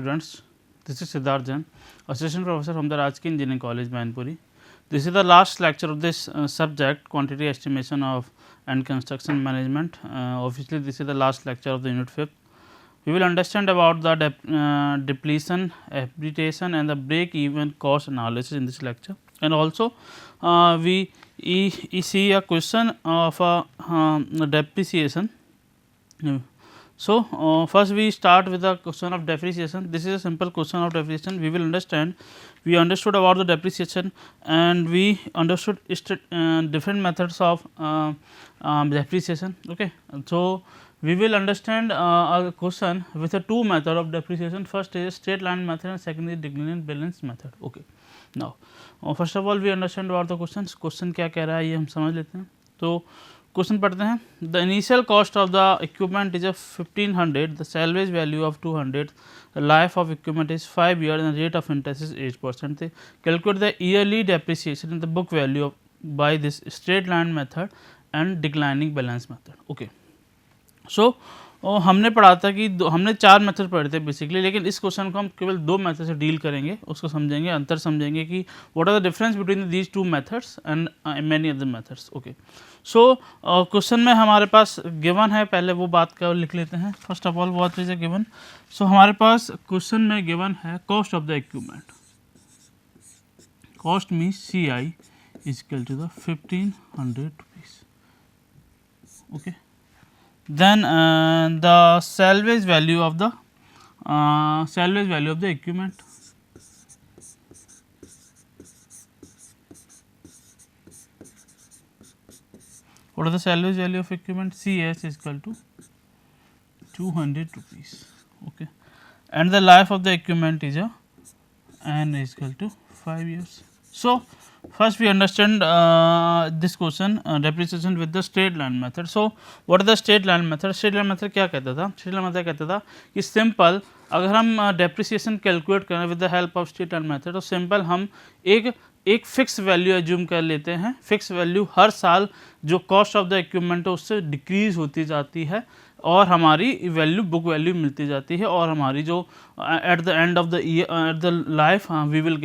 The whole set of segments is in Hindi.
students, this is Siddharth Jain, Assistant Professor from the Rajki Engineering College, Mainpuri. This is the last lecture of this subject, quantity estimation of and construction management. Obviously, this is the last lecture of the unit 5th. We will understand about the depletion, appreciation and the break even cost analysis in this lecture, and also we see a question of depreciation. So, first we start with the question of depreciation. This is a simple question of depreciation. We will understand. We understood about the depreciation and we understood different methods of depreciation. Okay. So, we will understand a question with a two method of depreciation. First is straight line method and second is declining balance method. Okay. Now, first of all we understand about the questions. Question क्या कह रहा है ये हम समझ लेते हैं. तो क्वेश्चन पढ़ते हैं. The initial cost of the equipment is 1500, the salvage value of 200, the life of equipment is 5 years and rate of interest is 8%. Calculate the yearly depreciation in the book value of by this straight line method and declining balance method. Okay. सो हमने पढ़ा था कि हमने 4 मेथड पढ़े थे बेसिकली, लेकिन इस क्वेश्चन को हम केवल 2 मेथड से डील करेंगे. उसको समझेंगे, अंतर समझेंगे कि what are the difference between these 2 methods and many other methods. Okay. So question में हमारे पास गिवन है, पहले वो बात का लिख लेते हैं. First of all what is a given. So हमारे पास क्वेश्चन में गिवन है cost of the equipment. Cost means CI is equal to the 1500 rupees. Okay. Then the salvage value of the equipment. What is the salvage value of equipment? CS is equal to 200 rupees. Okay. And the life of the equipment is N is equal to 5 years. So first we understand this question depreciation with the straight line method. So what is the straight line method? Straight line method क्या कहता था? Straight line method कहता था कि सिंपल अगर हम depreciation कैलकुलेट करें with the help of straight line method, तो सिंपल हम एक फिक्स वैल्यू एज्यूम कर लेते हैं. फिक्स वैल्यू हर साल जो कॉस्ट ऑफ द इक्विपमेंट है उससे डिक्रीज होती जाती है और हमारी वैल्यू बुक वैल्यू मिलती जाती है और हमारी जो at the end of the year at the life we will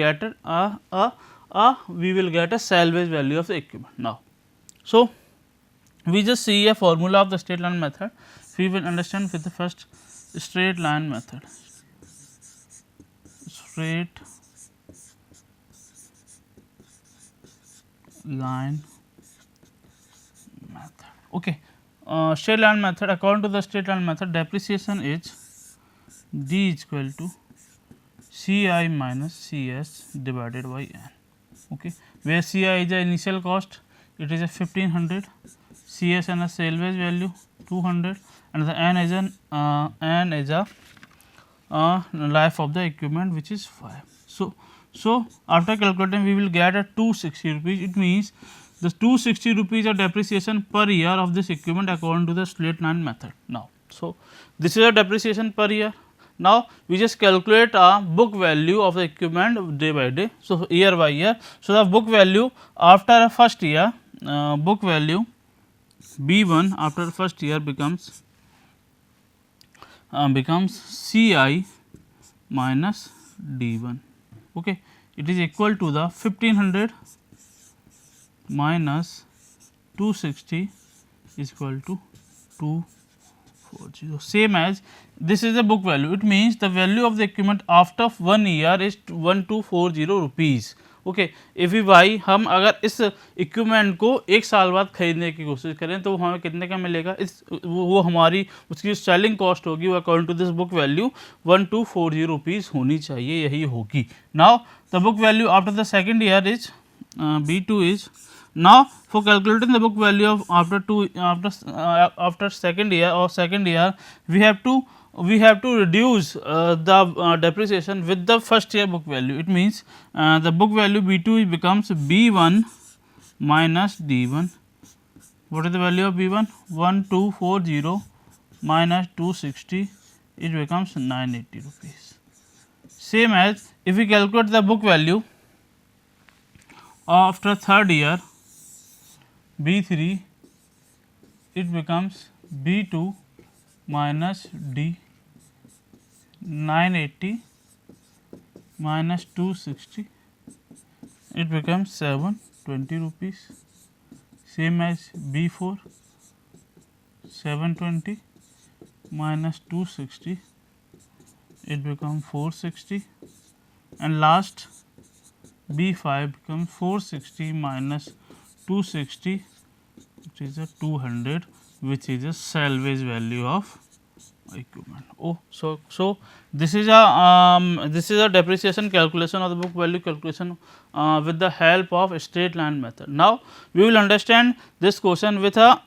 get a salvage value of the equipment. Now, so we just see a formula of the straight line method. We will understand with the first straight line method. Straight line method. Okay. Straight line method, according to the straight line method, depreciation is D is equal to CI minus CS divided by N. Okay, where CI is the initial cost, it is a 1500, CS and a salvage value 200, and the N is a life of the equipment which is 5. So after calculating we will get a 260 rupees. It means the 260 rupees of depreciation per year of this equipment according to the straight line method. Now, so this is a depreciation per year. Now we just calculate a book value of the equipment day by day, so year by year. So the book value after a first year, book value B1 after first year becomes CI minus D1. Okay, it is equal to the 1500 minus 260 is equal to 240. Same as this is the book value. It means the value of the equipment after 1 year is 1240 rupees. Okay. If we buy, हम अगर इस इक्विपमेंट को एक साल बाद खरीदने की कोशिश करें तो हमें कितने का मिलेगा? वो हमारी उसकी सेलिंग कॉस्ट होगी वो according to this book value 1240 rupees होनी चाहिए, यही होगी. Now the book value after the second year is B2 is. Now for calculating the book value of after second year we have to reduce the depreciation with the first year book value. It means the book value B2 becomes B1 minus D1. What is the value of B1? 1240 minus 260, it becomes 980 rupees. Same as if we calculate the book value after third year B3, it becomes B2 minus D, 980 minus 260, it becomes 720 rupees. Same as B4, 720 minus 260, it becomes 460, and last B5 becomes 460 minus 260, which is a 200, which is a salvage value of equipment. Oh, so this is a depreciation calculation of the book value calculation with the help of straight line method. Now we will understand this question with a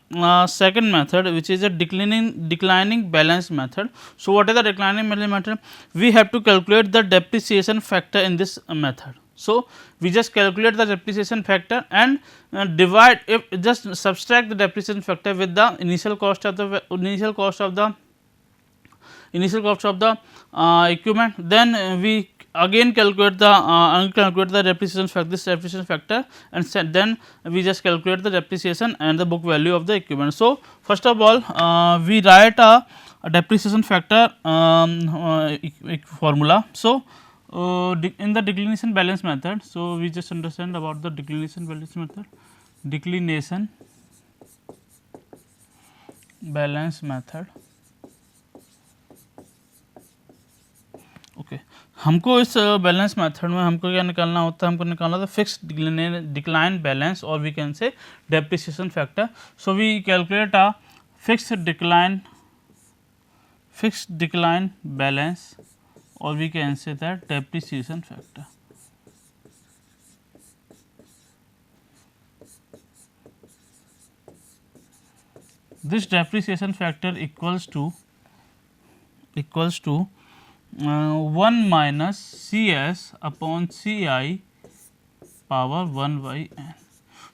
second method, which is a declining balance method. So what is the declining balance method? We have to calculate the depreciation factor in this method. So we just calculate the depreciation factor and divide, if just subtract the depreciation factor with the initial cost of the equipment. Then we again calculate the depreciation factor, and then we just calculate the depreciation and the book value of the equipment. So first of all, we write a depreciation factor formula. So in the declination balance method, so we just understand about the declination balance method. Declination balance method. Okay हमको इस बैलेंस मेथड में हमको क्या निकालना होता है, हमको निकालना था फिक्स डिक्लाइन बैलेंस, और we can say depreciation factor. So we calculate a fix decline balance, or we can say that depreciation factor. This depreciation factor equals to 1 minus Cs upon Ci power 1 by n.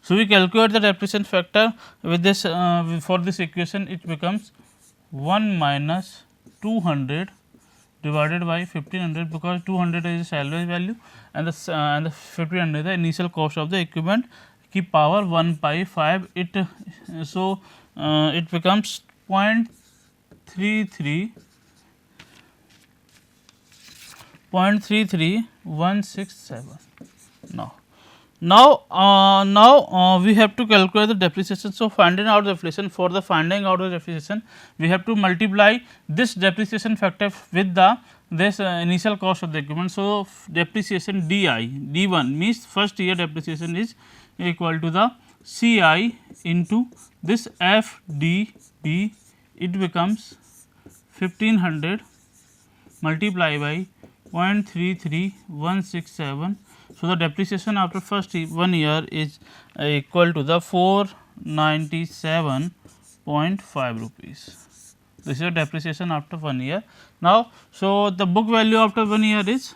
So we calculate the depreciation factor with this for this equation. It becomes 1 minus 200 divided by 1500, because 200 is a salvage value and the 1500 is the initial cost of the equipment, की power 1 by 5. It it becomes 0.33167. Now we have to calculate the depreciation. So finding out the depreciation, for the finding out the depreciation, we have to multiply this depreciation factor with the initial cost of the equipment. So depreciation D1 means first year depreciation is equal to the Ci into this FDB. It becomes 1500 multiply by 0.33167. So the depreciation after first 1 year is equal to the 497.5 rupees. This is the depreciation after 1 year. Now, so the book value after 1 year is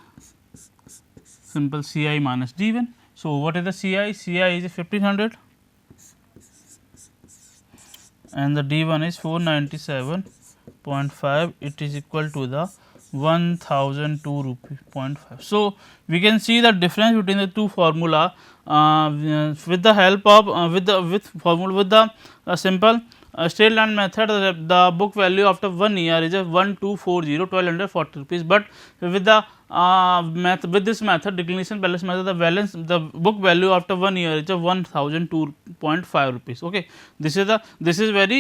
simple Ci minus D1. So what is the Ci? Ci is 1500 and the D1 is 497.5. It is equal to the 1002 rupees 0.5. So we can see the difference between the two formula with the help of with the simple straight line method. The book value after 1 year is a 1240 rupees, but with the with this method, declination balance method, the book value after 1 year is a 1002.5 rupees. Okay, this is very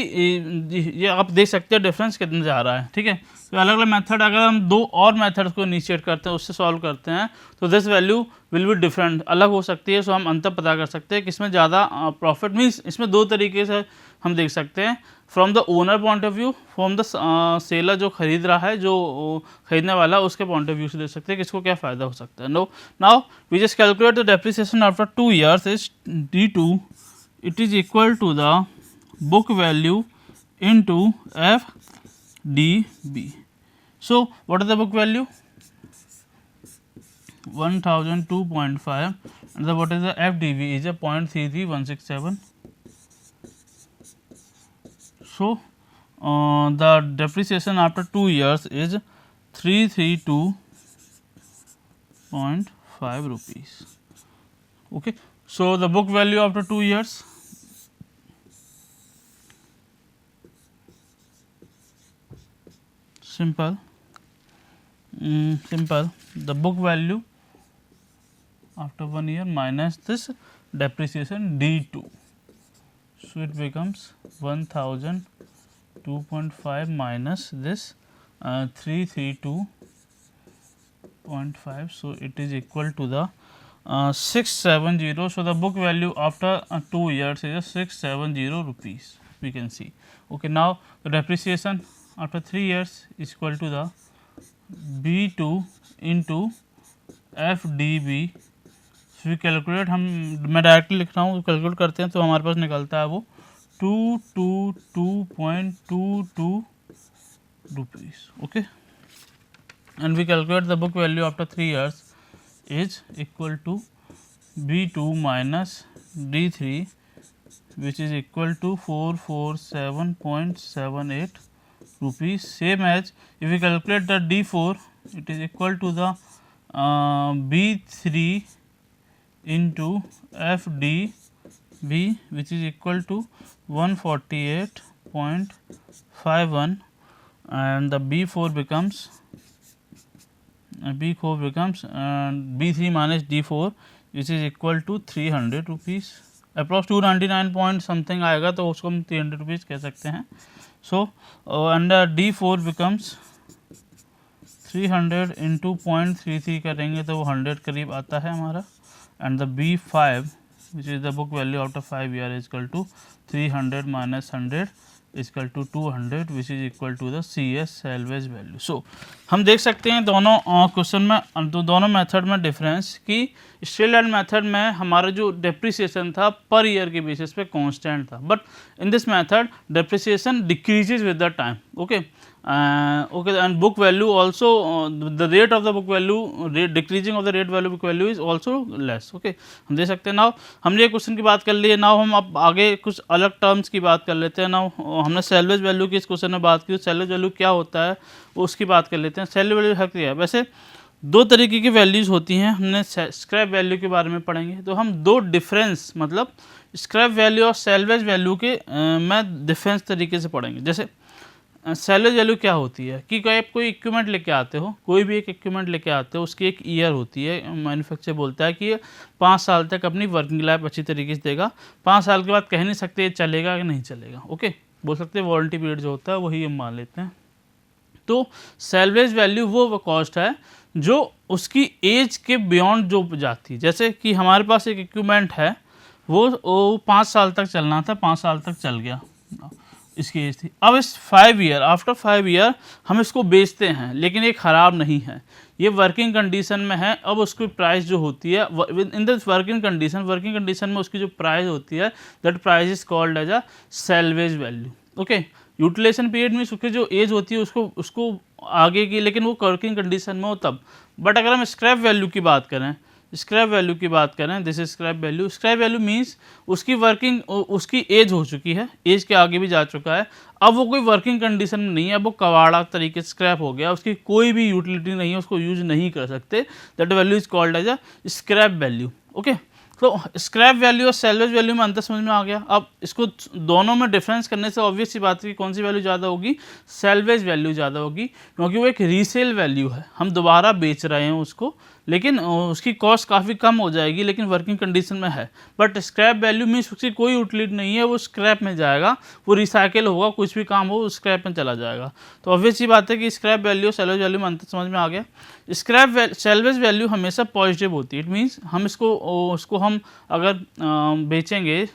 ये आप देख सकते हैं डिफरेंस कितने जा रहा है. ठीक है, तो अलग अलग मेथड, अगर हम दो और मेथड्स को इनिशिएट करते हैं, उससे सॉल्व करते हैं, तो this value will be different, अलग हो सकती है. सो हम अंतर पता कर सकते हैं कि इसमें ज़्यादा प्रॉफिट मीन्स इसमें दो तरीके से हम देख सकते हैं. From the owner point of view, from the seller जो खरीद रहा है, जो खरीदने वाला, उसके पॉइंट ऑफ व्यू से देख सकते हैं कि इसको क्या फ़ायदा हो सकता है. Now we just calculate the depreciation after 2 years is D2. It is equal to the book value into FDB. So what is the book value? 1002.5, and what is the FDB is a 0.33167. So the depreciation after 2 years is 332.5 rupees. Okay, so the book value after 2 years, simple simple, the book value after 1 year minus this depreciation D2. So it becomes 1002.5 minus this 332.5. So it is equal to the 670. So the book value after 2 years is 670 rupees. We can see. Okay, now the depreciation after 3 years is equal to the B2 into FDB. So we calculate, मैं डायरेक्टली लिख रहा हूँ, कैलकुलेट करते हैं तो हमारे पास निकलता है वो 222.22 rupees. Okay, and we calculate the book value after 3 years is equal to B2 minus D3, which is equal to 447.78 rupees. Same as if we calculate the D4, it is equal to the B3 into FDB, which is equal to 148.51, and the B4 becomes B3 minus D4, which is equal to 300 rupees. Approx 299 point something आएगा तो उसको हम 300 रुपीज़ कह सकते हैं. So and D4 becomes 300 into 0.33 करेंगे तो वो 100 करीब आता है हमारा. And the B5 which is the book value after 5 year is equal to 300 minus 100 equal to 200, which is equal to the CS salvage value. So हम देख सकते हैं दोनों क्वेश्चन में, दोनों मेथड में डिफरेंस कि स्ट्रेट लाइन मेथड में हमारा जो डेप्रिसिएशन था पर ईयर के बेसिस पे कांस्टेंट था, but in this method depreciation decreases with the time. Okay, and book value also, the rate of the book value, decreasing of the rate value book value is also less. Okay, हम देख सकते हैं. नाउ हमने ये क्वेश्चन की बात कर ली है. नाउ हम अब आगे कुछ अलग टर्म्स की बात कर लेते हैं. नाउ हमने सैल्वेज वैल्यू की इस क्वेश्चन में बात की, सैल्वेज वैल्यू क्या होता है उसकी बात कर लेते हैं. सैल्वेज वैल्यू है क्या है? वैसे दो तरीके की वैल्यूज़ होती हैं. हमने स्क्रैप वैल्यू के बारे में पढ़ेंगे, तो हम दो डिफरेंस मतलब स्क्रैप वैल्यू और सैल्वेज वैल्यू के में डिफरेंस तरीके से पढ़ेंगे. जैसे सैल्वेज वैल्यू क्या होती है कि कोई इक्विपमेंट लेके आते हो, कोई भी एक इक्विपमेंट लेके आते हो, उसकी एक ईयर होती है. मैन्युफैक्चर बोलता है कि ये 5 साल तक अपनी वर्किंग लाइफ अच्छी तरीके से देगा. 5 साल के बाद कह नहीं सकते ये चलेगा कि नहीं चलेगा. ओके, बोल सकते हैं वारंटी पीरियड जो होता है वही हम मान लेते हैं. तो सैल्वेज वैल्यू वो कॉस्ट है जो उसकी एज के बियॉन्ड जो जाती है. जैसे कि हमारे पास एक इक्विपमेंट है, वो 5 साल तक चलना था, 5 साल तक चल गया, इसकी एज थी. अब इस 5 ईयर, आफ्टर 5 ईयर हम इसको बेचते हैं, लेकिन ये ख़राब नहीं है, ये वर्किंग कंडीशन में है. अब उसकी प्राइस जो होती है इन दिस वर्किंग कंडीशन में उसकी जो प्राइस होती है, that price is called as a salvage value. Okay, utilization period में उसकी जो एज होती है उसको आगे की, लेकिन वो वर्किंग कंडीशन में हो तब. बट अगर हम स्क्रैप वैल्यू की बात करें, this is scrap value. Scrap value means उसकी एज हो चुकी है, एज के आगे भी जा चुका है, अब वो कोई वर्किंग कंडीशन में नहीं है, अब वो कबाड़ा तरीके से स्क्रैप हो गया, उसकी कोई भी यूटिलिटी नहीं है, उसको यूज नहीं कर सकते. That value is called as a scrap value. Okay, तो स्क्रैप वैल्यू और सैल्वेज वैल्यू में अंतर समझ में आ गया. अब इसको दोनों में डिफरेंस करने से ऑब्वियस सी बात है कि कौन सी वैल्यू ज़्यादा होगी, सैल्वेज वैल्यू ज़्यादा होगी, क्योंकि वो एक रीसेल वैल्यू है, हम दोबारा बेच रहे हैं उसको, लेकिन उसकी कॉस्ट काफ़ी कम हो जाएगी, लेकिन वर्किंग कंडीशन में है. बट स्क्रैप वैल्यू मीन्स उसकी कोई यूटिलिटी नहीं है, वो स्क्रैप में जाएगा, वो रिसाइकिल होगा, कुछ भी काम हो स्क्रैप में चला जाएगा. तो ऑब्वियस सी बात है कि स्क्रैप वैल्यू और सैल्वेज वैल्यू में अंतर समझ में आ गया. सैल्वेज वैल्यू हमेशा पॉजिटिव होती है. इट मीन्स हम उसको हम अगर बेचेंगे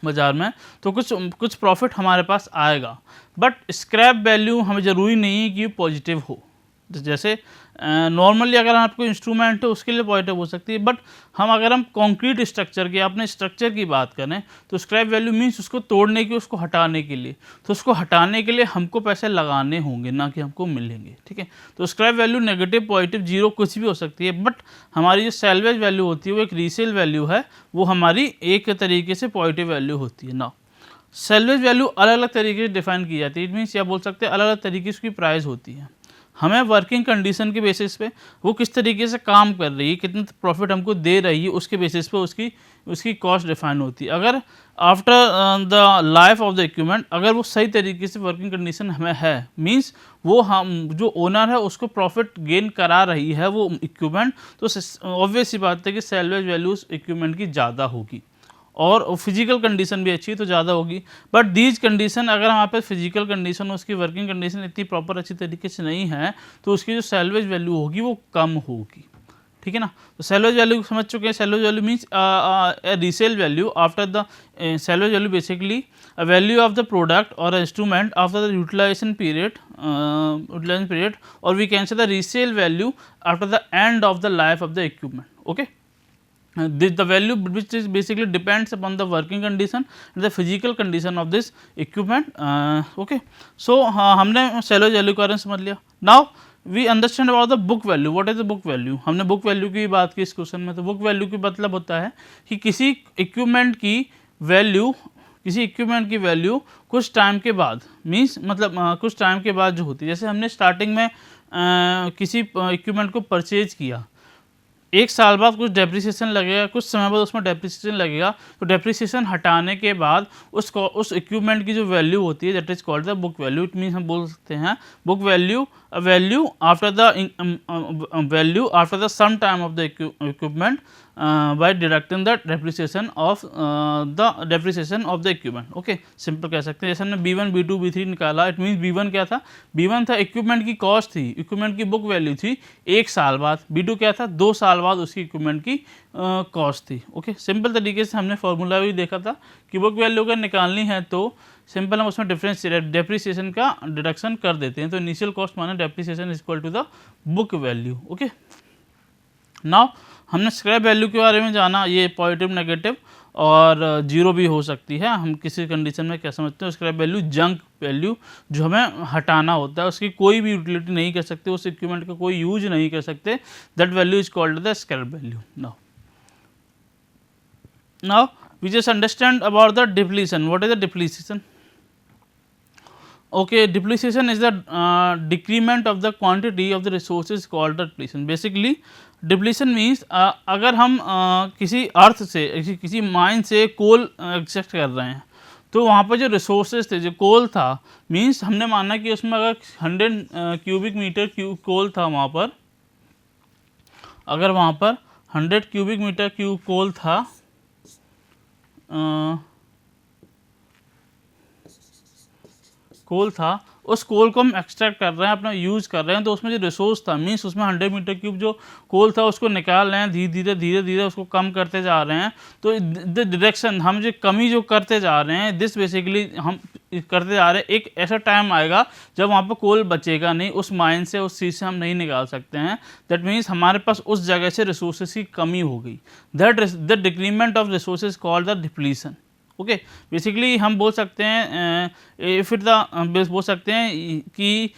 बाज़ार में तो कुछ प्रॉफिट हमारे पास आएगा. बट स्क्रैप वैल्यू हमें ज़रूरी नहीं है कि पॉजिटिव हो. जैसे नॉर्मली अगर आपको इंस्ट्रूमेंट है उसके लिए पॉजिटिव हो सकती है, बट अगर हम कंक्रीट स्ट्रक्चर की, अपने स्ट्रक्चर की बात करें, तो स्क्रैप वैल्यू मीन्स उसको तोड़ने की, उसको हटाने के लिए. तो उसको हटाने के लिए हमको पैसे लगाने होंगे, ना कि हमको मिलेंगे. ठीक है, तो scrap value negative, positive, zero कुछ भी हो सकती है. बट हमारी जो सैल्वेज वैल्यू होती है वो एक रीसेल वैल्यू है, वो हमारी एक तरीके से पॉजिटिव वैल्यू होती है. ना सैल्वेज वैल्यू अलग अलग तरीके से डिफाइन की जाती है. इट मीन्स या बोल सकते हैं अलग अलग तरीके से उसकी प्राइस होती है. हमें वर्किंग कंडीशन के बेसिस पे वो किस तरीके से काम कर रही है, कितना प्रॉफिट हमको दे रही है, उसके बेसिस पे उसकी कॉस्ट डिफाइन होती है। अगर after the life of the equipment अगर वो सही तरीके से वर्किंग कंडीशन हमें है, मींस वो हम जो ओनर है उसको प्रॉफिट गेन करा रही है वो इक्विपमेंट, तो ऑब्वियस सी बात है कि सैल्वेज वैल्यू उस इक्विपमेंट की ज़्यादा होगी और फिजिकल कंडीशन भी अच्छी है तो ज़्यादा होगी। बट दीज कंडीशन अगर हमारे पास फिजिकल कंडीशन, उसकी वर्किंग कंडीशन इतनी प्रॉपर अच्छी तरीके से नहीं है तो उसकी जो सैल्वेज वैल्यू होगी वो कम होगी। ठीक है ना। तो सैल्वेज वैल्यू समझ चुके हैं। Salvage value means resale value after the salvage value basically a value of the product और instrument after the utilization period और we can say the resale value after the end of the life of the equipment. Okay, the value which is basically depends upon the working condition and the physical condition of this equipment. Okay, so हमने salvage value के बारे में समझ लिया। Now we understand about the book value. What is the book value? हमने book value की बात की इस क्वेश्चन में। तो book value की मतलब होता है कि किसी इक्विपमेंट की वैल्यू कुछ टाइम के बाद, मीन्स मतलब कुछ टाइम के बाद जो होती है, जैसे हमने स्टार्टिंग में किसी इक्विपमेंट को परचेज किया, एक साल बाद कुछ डेप्रिसिएशन लगेगा, कुछ समय बाद उसमें डेप्रिसिएशन लगेगा, तो डेप्रिसिएशन हटाने के बाद उस इक्विपमेंट की जो वैल्यू होती है that is called the book value. It means हम बोल सकते हैं book value value after the some time of the equipment by deducting the depreciation of the equipment. Okay, simple कह सकते हैं। जैसे हमने B1 B2 B3 निकाला, इट मीन्स B1 क्या था, B1 था इक्विपमेंट की कॉस्ट थी, इक्विपमेंट की बुक वैल्यू थी एक साल बाद। B2 क्या था, 2 साल बाद उसकी इक्विपमेंट की कॉस्ट थी। ओके, सिंपल तरीके से हमने फॉर्मूला भी देखा था कि बुक वैल्यू अगर निकालनी है तो सिंपल हम उसमें डेप्रिसिएशन का डिडक्शन कर देते हैं। तो इनिशियल कॉस्ट माने depreciation is equal to the book value. Okay, now हमने स्क्रैप वैल्यू के बारे में जाना, ये पॉजिटिव नेगेटिव और जीरो भी हो सकती है। हम किसी कंडीशन में क्या समझते हैं, स्क्रैप वैल्यू जंक वैल्यू जो हमें हटाना होता है, उसकी कोई भी यूटिलिटी नहीं कर सकते, उस इक्विपमेंट का कोई यूज नहीं कर सकते, that value is called the scrap value. Now we just understand about the depletion. What is the depletion? Okay, depreciation is the decrement of the quantity of the resources called the depletion. Basically, depletion means अगर हम किसी अर्थ से किसी माइन से कोल एक्सट्रैक्ट कर रहे हैं, तो वहाँ पर जो रिसोर्सेज थे, जो कोल था, मीन्स हमने माना कि उसमें अगर 100 क्यूबिक मीटर कोल था वहाँ पर, अगर वहाँ पर 100 क्यूबिक मीटर कोल था, कोल था, उस कोल को हम एक्सट्रैक्ट कर रहे हैं, अपना यूज़ कर रहे हैं, तो उसमें जो रिसोर्स था, मीन्स उसमें 100 मीटर क्यूब जो कोल था उसको निकाल रहे हैं, धीरे धीरे उसको कम करते जा रहे हैं। तो द डिडक्शन, हम जो कमी जो करते जा रहे हैं, दिस बेसिकली हम करते जा रहे हैं। एक ऐसा टाइम आएगा जब वहाँ पर कोल बचेगा नहीं, उस माइन से, उस चीज़ से हम नहीं निकाल सकते हैं। दैट मीन्स हमारे पास उस जगह से रिसोर्सेज की कमी हो गई। The decrement of resources called the depletion. Okay, basically हम बोल सकते हैं फिर बोल सकते हैं कि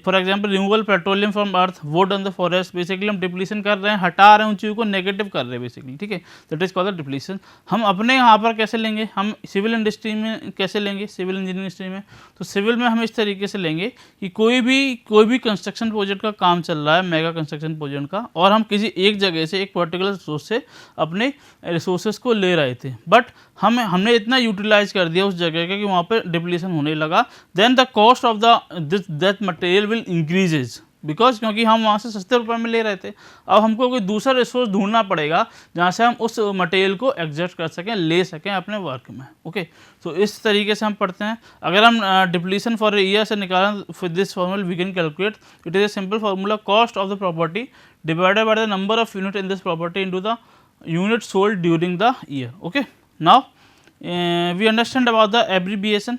for example removal petroleum from earth, would on the forest, basically हम डिप्लीशन कर रहे हैं, हटा रहे हैं उन चीज़ों को, नेगेटिव कर रहे हैं बेसिकली। ठीक है, that is called the depletion. हम अपने यहाँ पर कैसे लेंगे, हम सिविल इंडस्ट्री में कैसे लेंगे, सिविल इंजीनियरिंग इंडस्ट्री में, तो सिविल में हम इस तरीके से लेंगे कि कोई भी कंस्ट्रक्शन प्रोजेक्ट का काम चल रहा है, मेगा कंस्ट्रक्शन प्रोजेक्ट का, और हम किसी एक जगह से, एक पर्टिकुलर सोर्स से अपने रिसोर्सेज को ले रहे थे, बट हमने इतना यूटिलाइज कर दिया उस जगह का कि वहाँ पर डिप्लीशन होने लगा। Then the cost of that material will increases, because क्योंकि हम वहाँ से सस्ते रुपए में ले रहे थे। अब हमको कोई दूसरा रिसोर्स ढूंढना पड़ेगा जहाँ से हम उस मटेरियल को एडजस्ट कर सकें, ले सकें अपने वर्क में। ओके, तो इस तरीके से हम पढ़ते हैं। अगर हम डिप्लीशन फॉर ईयर से निकालें, for this formula we can calculate, it is a simple formula, cost of the property divided by the number of unit in this property into the unit sold during the year. Okay, now we understand about the abbreviation.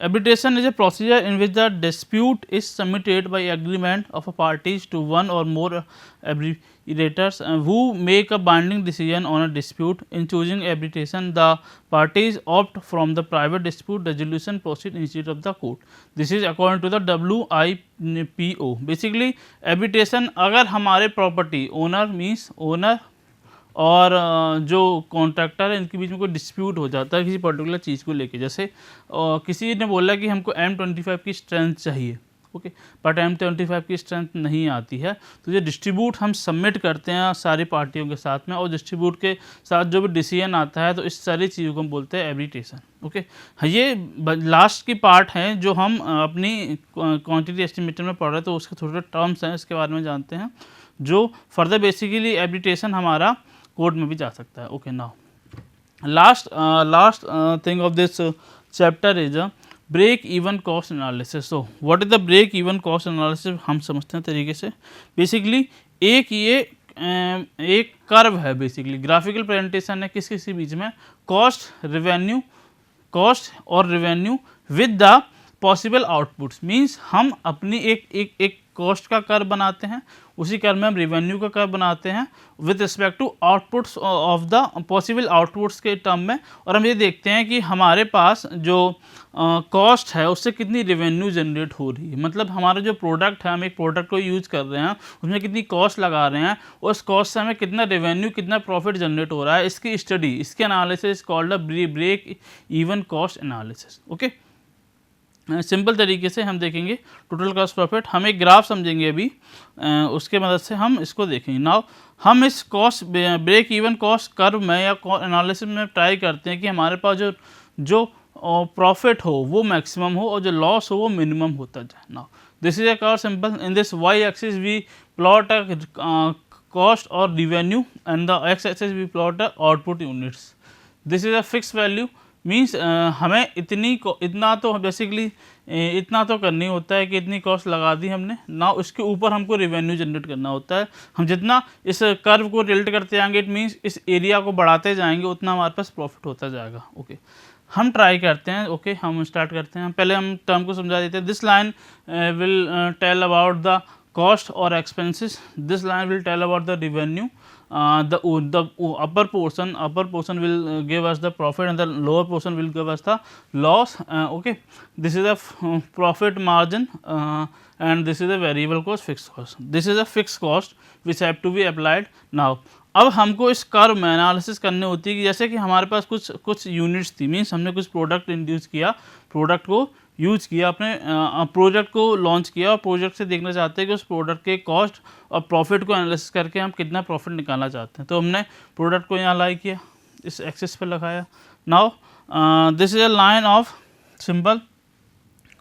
Abbreviation is a procedure in which the dispute is submitted by agreement of a parties to one or more arbitrators who make a binding decision on a dispute. In choosing arbitration, the parties opt from the private dispute resolution procedure instead of the court. This is according to the WIPO. Basically, arbitration अगर हमारे property owner means owner और जो कॉन्ट्रैक्टर है इनके बीच में कोई डिस्प्यूट हो जाता है किसी पर्टिकुलर चीज़ को लेके, जैसे किसी ने बोला कि हमको M25 की स्ट्रेंथ चाहिए, ओके, बट M25 की स्ट्रेंथ नहीं आती है, तो ये डिस्ट्रीब्यूट हम सबमिट करते हैं सारी पार्टियों के साथ में, और डिस्ट्रीब्यूट के साथ जो भी डिसीजन आता है तो इस सारी चीज़ों को हम बोलते हैं एब्रीटेशन, ओके। ये लास्ट की पार्ट है जो हम अपनी क्वांटिटी एस्टिमेटर में पढ़ रहे हैं, तो उसके थोड़े टर्म्स हैं, इसके बारे में जानते हैं, जो फर्दर बेसिकली एब्रीटेशन हमारा कोड में भी जा सकता है, okay. Now last thing of this chapter is break even cost analysis. So what is the break even cost analysis, हम समझते हैं तरीके से। बेसिकली एक कर्व है, बेसिकली ग्राफिकल प्रेजेंटेशन है किस किसी बीच में, कॉस्ट और revenue with the possible outputs, means हम अपनी एक कॉस्ट का कर्व बनाते हैं, उसी कर्व में हम रेवेन्यू का कर्व बनाते हैं with respect to outputs of the possible outputs के टर्म में, और हम ये देखते हैं कि हमारे पास जो कॉस्ट है उससे कितनी रेवेन्यू जनरेट हो रही है, मतलब हमारा जो प्रोडक्ट है, हम एक प्रोडक्ट को यूज़ कर रहे हैं, उसमें कितनी कॉस्ट लगा रहे हैं, और उस कॉस्ट से हमें कितना रेवेन्यू, कितना प्रॉफिट जनरेट हो रहा है, इसकी स्टडी, इसके analysis called the break even cost analysis, okay. Simple तरीके से हम देखेंगे टोटल कॉस्ट प्रॉफिट, हम एक ग्राफ समझेंगे अभी, उसके मदद से हम इसको देखेंगे। नाउ हम इस cost break even cost curve में या एनालिसिस में ट्राई करते हैं कि हमारे पास जो प्रॉफिट हो वो मैक्सिमम हो और जो लॉस हो वो मिनिमम होता जाए। Now this is a curve simple, in this Y axis we plot a cost और revenue, and the X axis we plot a output units. This is a fix value, means हमें इतना तो बेसिकली इतना तो करनी होता है कि इतनी कॉस्ट लगा दी हमने ना, उसके ऊपर हमको रेवेन्यू जनरेट करना होता है। हम जितना इस कर्व को रिलेट करते जाएंगे, इट मीन्स इस एरिया को बढ़ाते जाएंगे, उतना हमारे पास प्रॉफिट होता जाएगा, ओके। हम ट्राई करते हैं, ओके, हम स्टार्ट करते हैं। पहले हम टर्म को समझा देते हैं। This line will tell about the cost or expenses, this line will tell about the revenue, the upper portion will give us the profit and the lower portion will give us the loss, okay. This is a profit margin, and this is a variable cost, fixed cost. This is a fixed cost which have to be applied. Now अब हमको इस कर्व में एनालिसिस करनी होती है कि जैसे कि हमारे पास कुछ यूनिट्स थी, मीन्स हमने कुछ प्रोडक्ट इंट्रोड्यूस किया, प्रोडक्ट को यूज़ किया, अपने प्रोजेक्ट को लॉन्च किया, और प्रोजेक्ट से देखना चाहते हैं कि उस प्रोडक्ट के कॉस्ट और प्रॉफिट को एनालिसिस करके हम कितना प्रॉफिट निकालना चाहते हैं। तो हमने प्रोडक्ट को यहाँ लाई किया, इस एक्सिस पे लगाया। Now this is a line of simple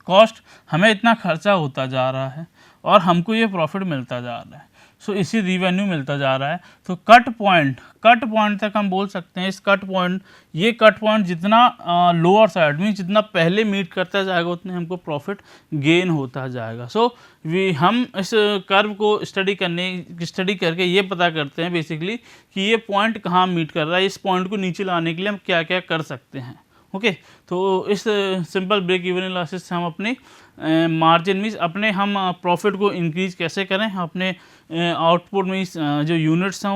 cost, हमें इतना खर्चा होता जा रहा है और हमको ये प्रॉफिट मिलता जा रहा है, सो इसी रिवेन्यू मिलता जा रहा है। तो कट पॉइंट तक हम बोल सकते हैं, इस ये कट पॉइंट जितना लोअर साइड में जितना पहले मीट करता जाएगा उतने हमको प्रॉफिट गेन होता जाएगा। सो हम इस कर्व को स्टडी करके ये पता करते हैं बेसिकली कि ये पॉइंट कहाँ मीट कर रहा है, इस पॉइंट को नीचे लाने के लिए हम क्या क्या कर सकते हैं, ओके। तो इस सिंपल ब्रेक इवन एनालिसिस से हम अपने मार्जिन मीन्स अपने हम प्रॉफिट को इंक्रीज कैसे करें, अपने आउटपुट मीन्स जो यूनिट्स हैं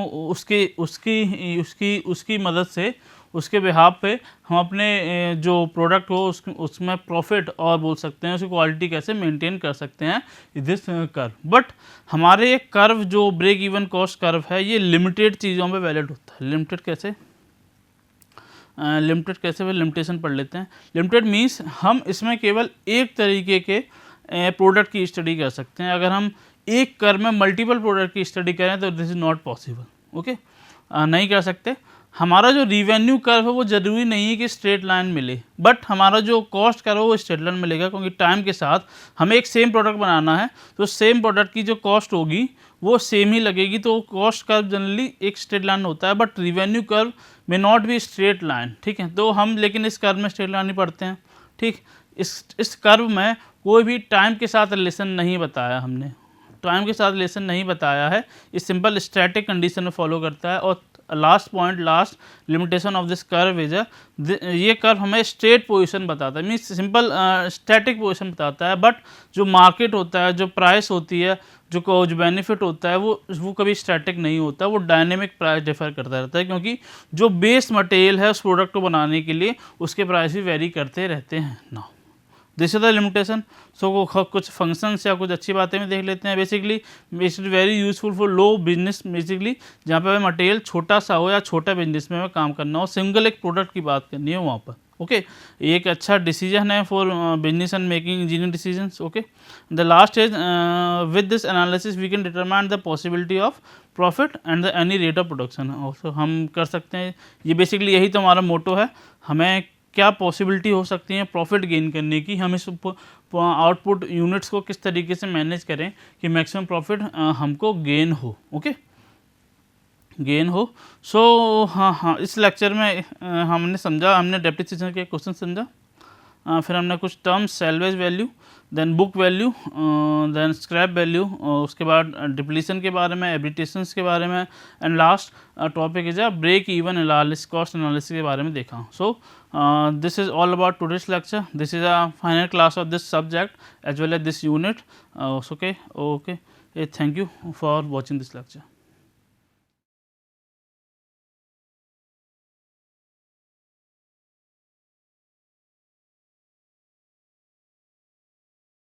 उसकी मदद से, उसके बिहाफ पे हम अपने जो प्रोडक्ट हो उसमें प्रॉफिट और बोल सकते हैं उसकी क्वालिटी कैसे मेंटेन कर सकते हैं दिस कर्व। बट हमारे एक कर्व जो ब्रेक इवन कॉस्ट कर्व है ये लिमिटेड चीज़ों पे वैलिड होता है। लिमिटेड कैसे लिमिटेशन पढ़ लेते हैं। लिमिटेड मीन्स हम इसमें केवल एक तरीके के प्रोडक्ट की स्टडी कर सकते हैं। अगर हम एक कर्व में मल्टीपल प्रोडक्ट की स्टडी करें तो this is not possible, okay, नहीं कर सकते। हमारा जो रिवेन्यू कर्व है वो ज़रूरी नहीं है कि स्ट्रेट लाइन मिले, बट हमारा जो कॉस्ट कर्व है वो स्ट्रेट लाइन मिलेगा, क्योंकि टाइम के साथ हमें एक सेम प्रोडक्ट बनाना है तो सेम प्रोडक्ट की जो कॉस्ट होगी वो सेम ही लगेगी। तो कॉस्ट कर्व जनरली एक स्ट्रेट लाइन होता है, but revenue curve may not be straight line, ठीक है। तो हम लेकिन इस कर्व में स्ट्रेट लाइन ही पढ़ते हैं, ठीक। इस कर्व में कोई भी टाइम के साथ रिलेशन नहीं बताया, हमने टाइम के साथ रिलेशन नहीं बताया है, इस सिंपल स्टैटिक कंडीशन में फॉलो करता है। और last limitation of this curve is ये कर्व हमें स्ट्रेट पोजीशन बताता है, मीन्स सिंपल स्टैटिक पोजीशन बताता है, बट जो मार्केट होता है, जो प्राइस होती है, जो बेनिफिट होता है वो कभी स्टैटिक नहीं होता, वो डायनेमिक प्राइस डिफर करता रहता है, क्योंकि जो बेस मटेरियल है उस प्रोडक्ट को बनाने के लिए उसके प्राइस भी वेरी करते रहते हैं। Now this is the limitation. So कुछ फंक्शंस या कुछ अच्छी बातें भी देख लेते हैं. Basically it's very useful for low business, basically जहाँ पे मटेरियल छोटा सा हो या छोटा बिजनेस में काम करना हो, सिंगल एक प्रोडक्ट की बात करनी है वहाँ पर. ओके, एक अच्छा डिसीजन है for business and making engineering decisions. Okay, the last is with this analysis we can determine the possibility of profit and the any rate of production. Also हम कर सकते हैं, ये बेसिकली यही तो हमारा मोटो है, हमें क्या पॉसिबिलिटी हो सकती है प्रॉफिट गेन करने की, हम इस आउटपुट यूनिट्स को किस तरीके से मैनेज करें कि मैक्सिमम प्रॉफिट हमको गेन हो. ओके, गेन हो. सो हाँ, इस लेक्चर में हमने समझा, हमने डेप्रिसिएशन के क्वेश्चन समझा, फिर हमने कुछ terms salvage value, then book value, then scrap value, उसके बाद डिप्लीशन के बारे में, एब्रिटेशंस के बारे में, and last topic is break even analysis, cost analysis के बारे में देखा. So this is all about today's lecture. This is a final class of this subject as well as this unit. Okay, thank you for watching this lecture.